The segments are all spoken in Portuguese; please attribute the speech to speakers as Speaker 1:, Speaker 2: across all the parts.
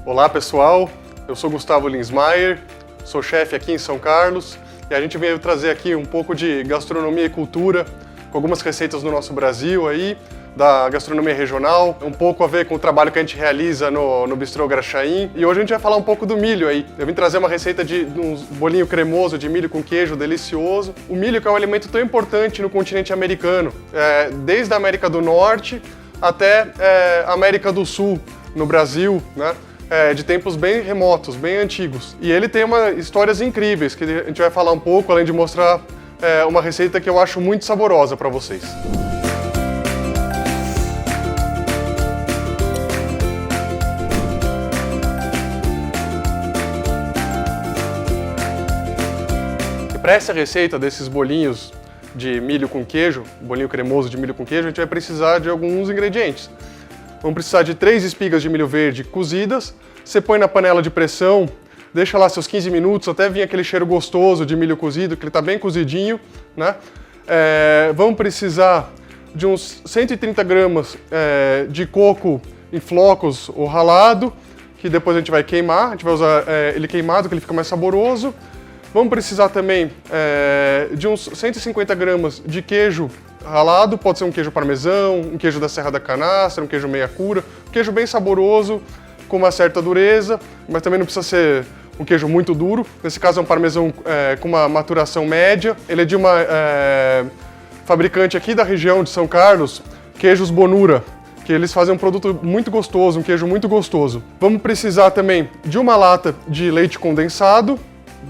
Speaker 1: Olá pessoal, eu sou Gustavo Linsmaier, sou chefe aqui em São Carlos e a gente veio trazer aqui um pouco de gastronomia e cultura com algumas receitas do nosso Brasil aí, da gastronomia regional, um pouco a ver com o trabalho que a gente realiza no Bistrô Graxaim. E hoje a gente vai falar um pouco do milho aí. Eu vim trazer uma receita de um bolinho cremoso de milho com queijo delicioso. O milho que é um alimento tão importante no continente americano, desde a América do Norte até a América do Sul, no Brasil, né? De tempos bem remotos, bem antigos. E ele tem histórias incríveis, que a gente vai falar um pouco, além de mostrar uma receita que eu acho muito saborosa para vocês. Para essa receita desses bolinhos de milho com queijo, bolinho cremoso de milho com queijo, a gente vai precisar de alguns ingredientes. Vamos precisar de 3 espigas de milho verde cozidas. Você põe na panela de pressão, deixa lá seus 15 minutos até vir aquele cheiro gostoso de milho cozido, que ele está bem cozidinho, né? Vamos precisar de uns 130 gramas de coco em flocos ou ralado, que depois a gente vai queimar. A gente vai usar ele queimado, que ele fica mais saboroso. Vamos precisar também de uns 150 gramas de queijo ralado, pode ser um queijo parmesão, um queijo da Serra da Canastra, um queijo meia cura, um queijo bem saboroso, com uma certa dureza, mas também não precisa ser um queijo muito duro. Nesse caso é um parmesão com uma maturação média. Ele é de uma fabricante aqui da região de São Carlos, Queijos Bonura, que eles fazem um produto muito gostoso, um queijo muito gostoso. Vamos precisar também de uma lata de leite condensado.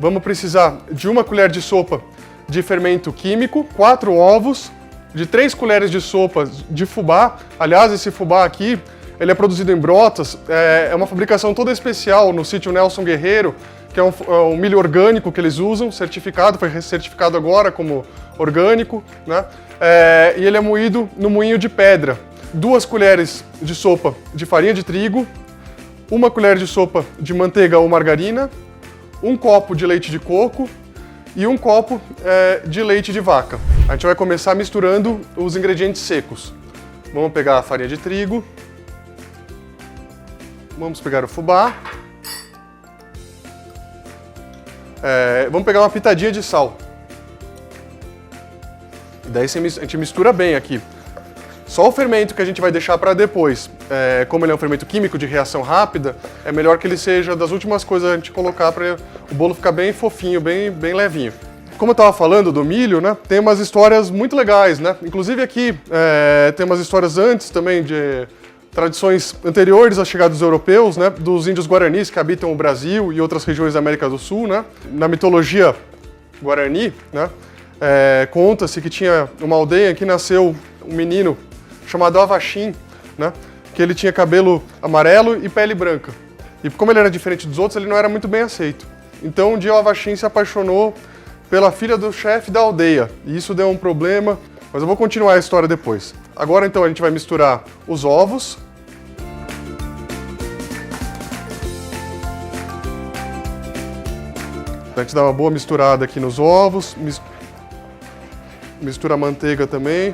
Speaker 1: Vamos precisar de 1 colher de sopa de fermento químico, 4 ovos, de 3 colheres de sopa de fubá. Aliás, esse fubá aqui, ele é produzido em Brotas, é uma fabricação toda especial no sítio Nelson Guerreiro, que é um milho orgânico que eles usam, certificado, foi certificado agora como orgânico, né? E ele é moído no moinho de pedra. 2 colheres de sopa de farinha de trigo, 1 colher de sopa de manteiga ou margarina, 1 copo de leite de coco e 1 copo de leite de vaca. A gente vai começar misturando os ingredientes secos. Vamos pegar a farinha de trigo, vamos pegar o fubá, vamos pegar uma pitadinha de sal. E daí a gente mistura bem aqui. Só o fermento que a gente vai deixar para depois, como ele é um fermento químico de reação rápida, é melhor que ele seja das últimas coisas a gente colocar para o bolo ficar bem fofinho, bem levinho. Como eu estava falando do milho, né, tem umas histórias muito legais, né? Inclusive aqui tem umas histórias antes também de tradições anteriores à chegada dos europeus, né, dos índios guaranis que habitam o Brasil e outras regiões da América do Sul, né? Na mitologia guarani, né, conta-se que tinha uma aldeia que nasceu um menino chamado Avaxim, né? Que ele tinha cabelo amarelo e pele branca. E como ele era diferente dos outros, ele não era muito bem aceito. Então um dia o Avaxim se apaixonou pela filha do chefe da aldeia. E isso deu um problema, mas eu vou continuar a história depois. Agora então a gente vai misturar os ovos. Então, a gente dá uma boa misturada aqui nos ovos. Mistura a manteiga também.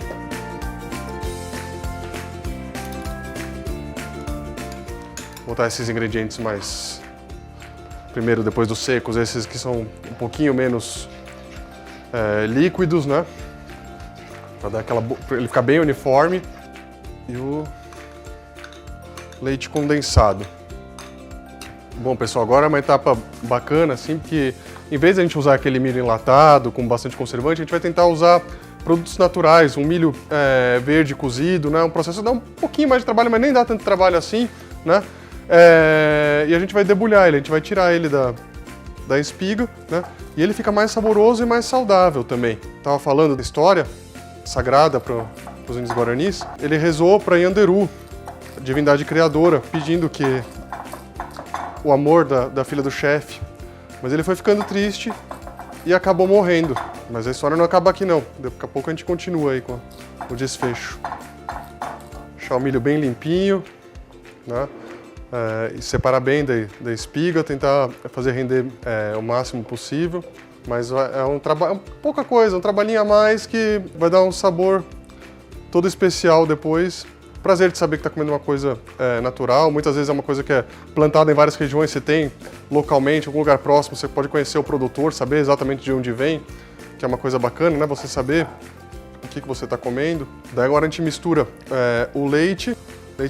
Speaker 1: Vou botar esses ingredientes mais... Primeiro, depois dos secos, esses que são um pouquinho menos líquidos, né? Para dar pra ele ficar bem uniforme. E o leite condensado. Bom, pessoal, agora é uma etapa bacana, assim, porque em vez de a gente usar aquele milho enlatado com bastante conservante, a gente vai tentar usar produtos naturais, um milho verde cozido, né? Um processo que dá um pouquinho mais de trabalho, mas nem dá tanto trabalho assim, né? E a gente vai debulhar ele, a gente vai tirar ele da espiga, né? E ele fica mais saboroso e mais saudável também. Estava falando da história sagrada para os índios guaranis. Ele rezou para Yanderu, a divindade criadora, pedindo que o amor da filha do chefe. Mas ele foi ficando triste e acabou morrendo. Mas a história não acaba aqui não. Daqui a pouco a gente continua aí com o desfecho. Deixar o milho bem limpinho, né? E separar bem da espiga, tentar fazer render o máximo possível. Mas é um trabalho, pouca coisa, um trabalhinho a mais que vai dar um sabor todo especial depois prazer de saber que está comendo uma coisa natural. Muitas vezes é uma coisa que é plantada em várias regiões, você tem localmente, em algum lugar próximo, você pode conhecer o produtor, saber exatamente de onde vem, que é uma coisa bacana, né? Você saber o que você está comendo. Daí agora a gente mistura o leite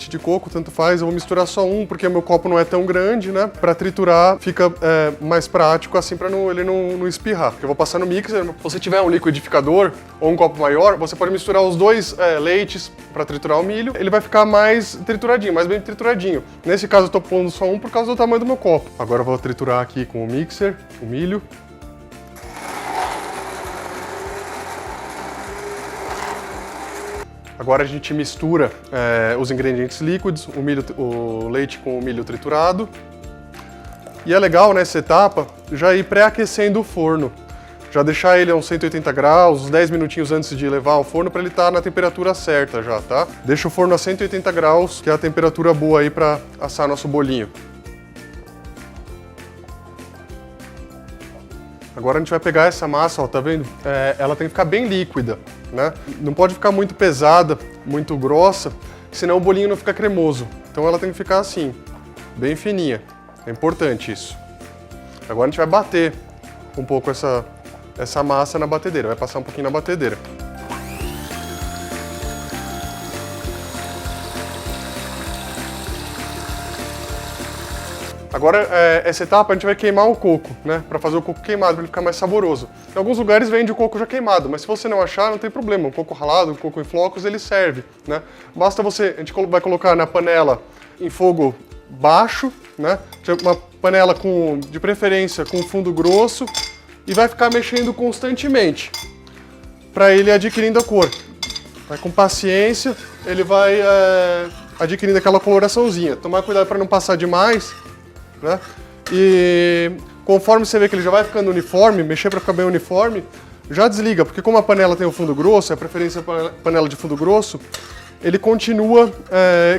Speaker 1: de coco, tanto faz, eu vou misturar só um, porque o meu copo não é tão grande, né? Para triturar fica mais prático, assim, para ele não espirrar. Eu vou passar no mixer. Se você tiver um liquidificador ou um copo maior, você pode misturar os dois leites para triturar o milho. Ele vai ficar mais trituradinho, mais bem trituradinho. Nesse caso eu tô pondo só um por causa do tamanho do meu copo. Agora eu vou triturar aqui com o mixer, o milho. Agora a gente mistura os ingredientes líquidos, o leite com o milho triturado. E é legal nessa etapa já ir pré-aquecendo o forno. Já deixar ele a uns 180 graus, uns 10 minutinhos antes de levar ao forno para ele estar na temperatura certa já, tá? Deixa o forno a 180 graus, que é a temperatura boa aí para assar nosso bolinho. Agora a gente vai pegar essa massa, ó, tá vendo? Ela tem que ficar bem líquida, né? Não pode ficar muito pesada, muito grossa, senão o bolinho não fica cremoso. Então ela tem que ficar assim, bem fininha. É importante isso. Agora a gente vai bater um pouco essa massa na batedeira, vai passar um pouquinho na batedeira. Agora, essa etapa a gente vai queimar o coco, né? Para fazer o coco queimado, para ele ficar mais saboroso. Em alguns lugares vende o coco já queimado, mas se você não achar, não tem problema. O coco ralado, o coco em flocos, ele serve, né? Basta a gente vai colocar na panela em fogo baixo, né? Uma panela de preferência com fundo grosso e vai ficar mexendo constantemente para ele adquirindo a cor. Vai com paciência, ele vai adquirindo aquela coloraçãozinha. Tomar cuidado para não passar demais. Né? E conforme você vê que ele já vai ficando uniforme, mexer para ficar bem uniforme, já desliga, porque como a panela tem o fundo grosso, é a preferência panela de fundo grosso, ele continua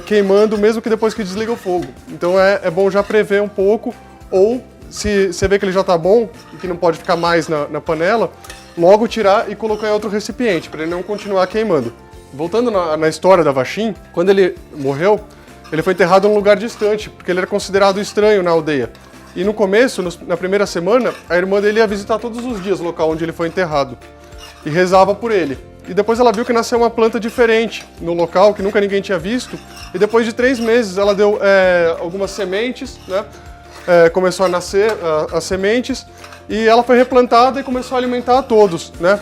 Speaker 1: queimando mesmo que depois que desliga o fogo. Então é bom já prever um pouco, ou se você vê que ele já está bom e que não pode ficar mais na panela, logo tirar e colocar em outro recipiente, para ele não continuar queimando. Voltando na história da Vachim, quando ele morreu, ele foi enterrado em um lugar distante, porque ele era considerado estranho na aldeia. E no começo, na primeira semana, a irmã dele ia visitar todos os dias o local onde ele foi enterrado. E rezava por ele. E depois ela viu que nasceu uma planta diferente no local, que nunca ninguém tinha visto. E depois de 3 meses ela deu algumas sementes, né? Começou a nascer as sementes. E ela foi replantada e começou a alimentar a todos, né?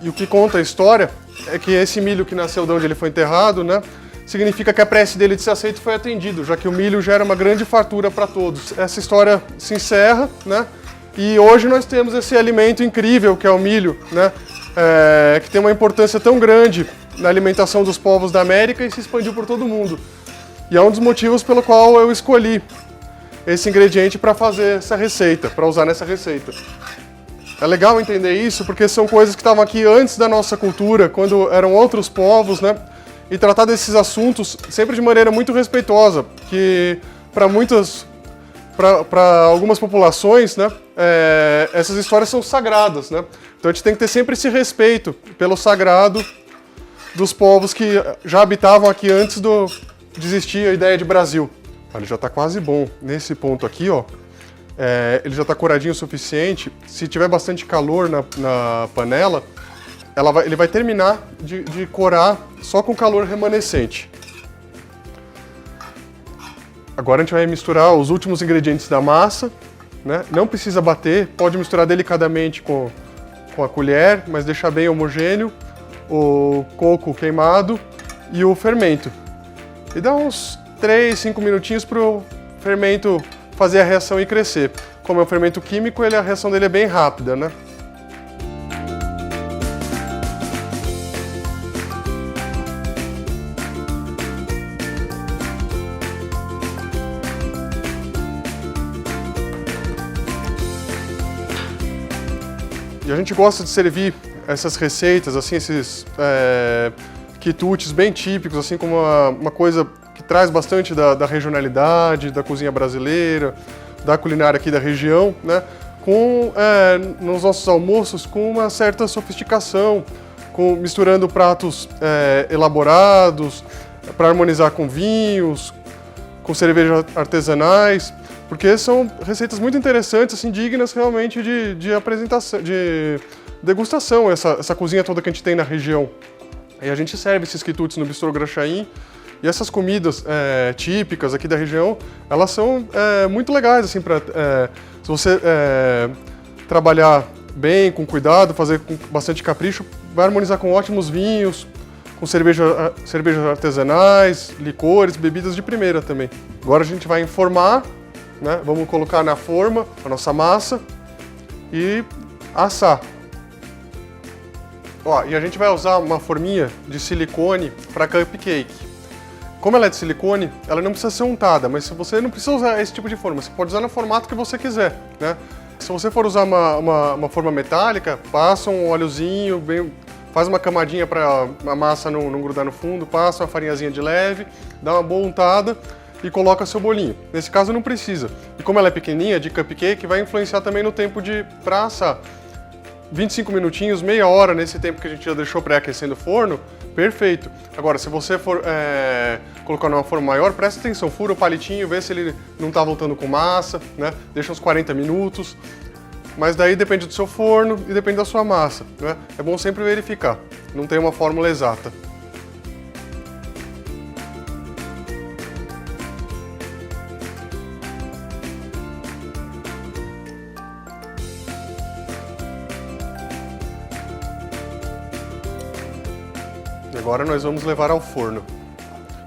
Speaker 1: E o que conta a história é que esse milho que nasceu de onde ele foi enterrado, né? Significa que a prece dele de ser aceito foi atendido, já que o milho gera uma grande fartura para todos. Essa história se encerra, né? E hoje nós temos esse alimento incrível que é o milho, né? Que tem uma importância tão grande na alimentação dos povos da América e se expandiu por todo mundo. E é um dos motivos pelo qual eu escolhi esse ingrediente para fazer essa receita, para usar nessa receita. É legal entender isso porque são coisas que estavam aqui antes da nossa cultura, quando eram outros povos, né? E tratar desses assuntos sempre de maneira muito respeitosa, que para algumas populações, né, essas histórias são sagradas, né? Então a gente tem que ter sempre esse respeito pelo sagrado dos povos que já habitavam aqui antes de existir a ideia de Brasil. Ele já está quase bom. Nesse ponto aqui, ó, ele já está coradinho o suficiente. Se tiver bastante calor na panela, ele vai terminar de corar só com calor remanescente. Agora a gente vai misturar os últimos ingredientes da massa, né? Não precisa bater, pode misturar delicadamente com a colher, mas deixar bem homogêneo o coco queimado e o fermento. E dá uns 3, 5 minutinhos para o fermento fazer a reação e crescer. Como é um fermento químico, a reação dele é bem rápida, né? E a gente gosta de servir essas receitas, assim, esses quitutes bem típicos, assim, como uma coisa que traz bastante da regionalidade, da cozinha brasileira, da culinária aqui da região, né? Nos nossos almoços com uma certa sofisticação, misturando pratos elaborados, para harmonizar com vinhos, com cervejas artesanais, porque são receitas muito interessantes, assim, dignas realmente de apresentação, de degustação, essa cozinha toda que a gente tem na região. E a gente serve esses quitutes no Bistrô Graxaim, e essas comidas típicas aqui da região, elas são muito legais, assim, se você trabalhar bem, com cuidado, fazer com bastante capricho, vai harmonizar com ótimos vinhos, com cervejas artesanais, licores, bebidas de primeira também. Agora a gente vai enformar, né? Vamos colocar na forma a nossa massa e assar. Ó, e a gente vai usar uma forminha de silicone para cupcake. Como ela é de silicone, ela não precisa ser untada, mas você não precisa usar esse tipo de forma, você pode usar no formato que você quiser, né? Se você for usar uma forma metálica, passa um óleozinho, faz uma camadinha para a massa não grudar no fundo, passa uma farinhazinha de leve, dá uma boa untada e coloca seu bolinho. Nesse caso não precisa. E como ela é pequenininha, de cupcake, vai influenciar também no tempo para assar. 25 minutinhos, meia hora nesse tempo que a gente já deixou pré-aquecendo o forno, perfeito. Agora, se você for colocar numa forma maior, presta atenção, fura o palitinho, vê se ele não está voltando com massa, né? Deixa uns 40 minutos. Mas daí depende do seu forno e depende da sua massa, né? É bom sempre verificar, não tem uma fórmula exata. E agora nós vamos levar ao forno.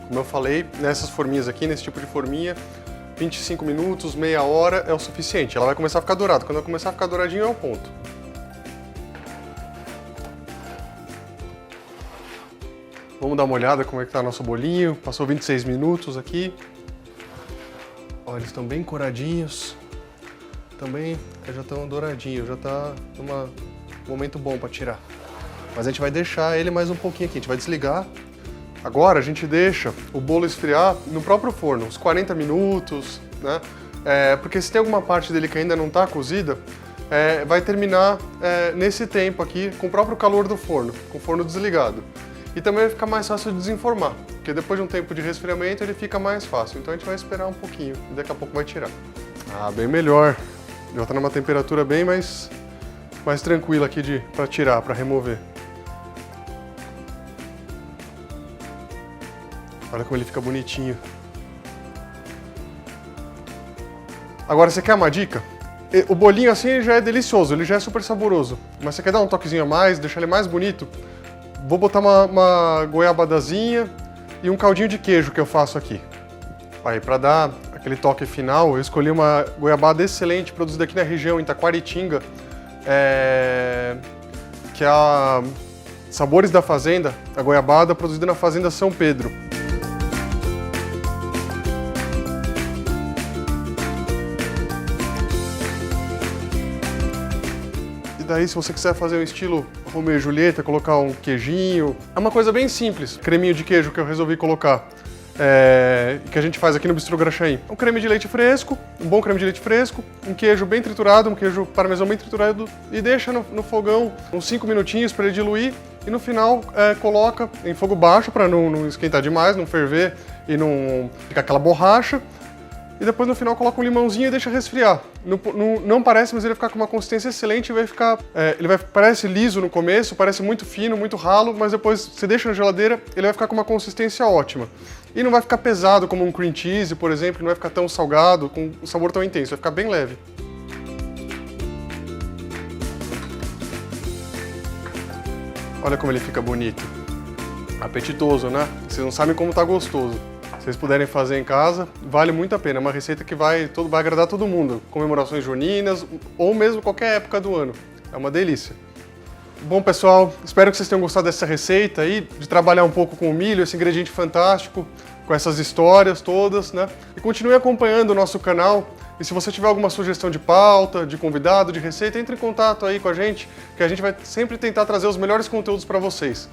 Speaker 1: Como eu falei, nessas forminhas aqui, nesse tipo de forminha, 25 minutos, meia hora é o suficiente. Ela vai começar a ficar dourada. Quando ela começar a ficar douradinho é o ponto. Vamos dar uma olhada como é que tá nosso bolinho. Passou 26 minutos aqui. Olha, eles estão bem coradinhos. Também já estão douradinhos, já tá num momento bom para tirar. Mas a gente vai deixar ele mais um pouquinho aqui, a gente vai desligar. Agora a gente deixa o bolo esfriar no próprio forno, uns 40 minutos, né? Porque se tem alguma parte dele que ainda não está cozida, vai terminar nesse tempo aqui com o próprio calor do forno, com o forno desligado. E também vai ficar mais fácil de desenformar, porque depois de um tempo de resfriamento ele fica mais fácil. Então a gente vai esperar um pouquinho e daqui a pouco vai tirar. Ah, bem melhor. Já está numa temperatura bem mais tranquila aqui para tirar, para remover. Olha como ele fica bonitinho. Agora, você quer uma dica? O bolinho assim já é delicioso, ele já é super saboroso. Mas você quer dar um toquezinho a mais, deixar ele mais bonito? Vou botar uma goiabadazinha e um caldinho de queijo que eu faço aqui. Aí, para dar aquele toque final, eu escolhi uma goiabada excelente, produzida aqui na região, em Taquaritinga, que é a Sabores da Fazenda, a goiabada produzida na Fazenda São Pedro. Daí, se você quiser fazer um estilo Romeu e Julieta, colocar um queijinho, é uma coisa bem simples. Creminho de queijo que eu resolvi colocar, que a gente faz aqui no Bistrô Graxaim. Um creme de leite fresco, um bom creme de leite fresco, um queijo bem triturado, um queijo parmesão bem triturado, e deixa no fogão uns 5 minutinhos para ele diluir, e no final coloca em fogo baixo para não esquentar demais, não ferver e não ficar aquela borracha. E depois no final coloca um limãozinho e deixa resfriar. Não parece, mas ele vai ficar com uma consistência excelente, parece liso no começo, parece muito fino, muito ralo, mas depois você deixa na geladeira, ele vai ficar com uma consistência ótima. E não vai ficar pesado como um cream cheese, por exemplo, não vai ficar tão salgado, com um sabor tão intenso, vai ficar bem leve. Olha como ele fica bonito. Apetitoso, né? Vocês não sabem como tá gostoso. Se vocês puderem fazer em casa, vale muito a pena. É uma receita que vai agradar todo mundo. Comemorações juninas ou mesmo qualquer época do ano. É uma delícia. Bom, pessoal, espero que vocês tenham gostado dessa receita aí, de trabalhar um pouco com o milho, esse ingrediente fantástico, com essas histórias todas, né? E continue acompanhando o nosso canal. E se você tiver alguma sugestão de pauta, de convidado, de receita, entre em contato aí com a gente, que a gente vai sempre tentar trazer os melhores conteúdos para vocês.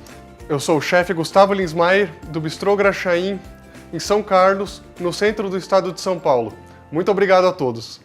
Speaker 1: Eu sou o chefe Gustavo Linsmaier, do Bistrô Graxaim, em São Carlos, no centro do estado de São Paulo. Muito obrigado a todos.